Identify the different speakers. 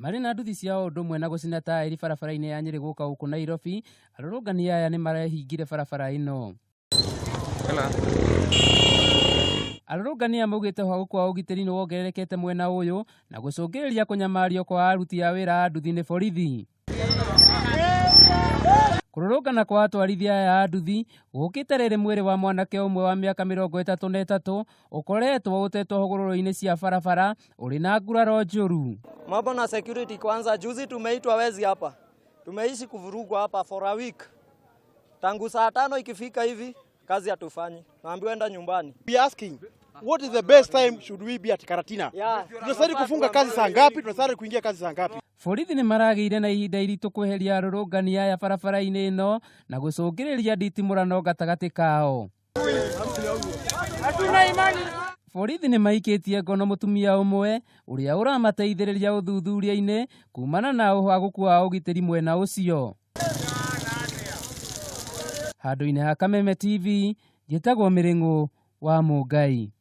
Speaker 1: Marĩ na nduthi ciao ũndũ ũmwe na gũcina taĩri barabara-inĩ ya Nyeri gũka gũkũ Nairobi, arũrũngani aya nĩ marehingire barabara ĩno. Arũrũngani aya maugĩte uhaguku wa ugitiri nĩ wongererekete mwena ũyũ na gũcũngĩrĩria kũnyamario kwa aruti a wĩra a nduthi nĩ borithi. Kururungana kwa Atwarithia ya nduthi gũkĩte rĩrĩ mwĩrĩ wa mwanake ũmwe wa mĩaka 33 ũkoretwo ũtetwo hũgũrũrũ-inĩ cia barabara ũrĩ na nguraro njũru.
Speaker 2: Mambo na security kwanza, juzi tumeitwa wezi hapa. Tumeishi kuvurugwa hapa for a week. Tangu saa 5 ikifika hivi kazi hatufanyi. Naambiwa enda nyumbani.
Speaker 3: We asking what is the best time should we be at Karatina? Tunastahili kufunga kazi saa ngapi? Tunastahili kuingia kazi saa ngapi?
Speaker 1: Borithi nĩ maragĩire na ihinda iritũ kweheria arũrũngani aya barabara-inĩ ĩno na gũcũngĩrĩria nditimũrano gatagatĩ kao. Borithi nĩ maikĩtie ngono mũtumia ũmwe ũrĩa ũramateithĩrĩria ũthuthuria-inĩ kuumana na uhaguku wa ugitiri mwena ucio. Handũ-inĩ ha Kameme TV, njĩtagwo Mururungano wa Mungai.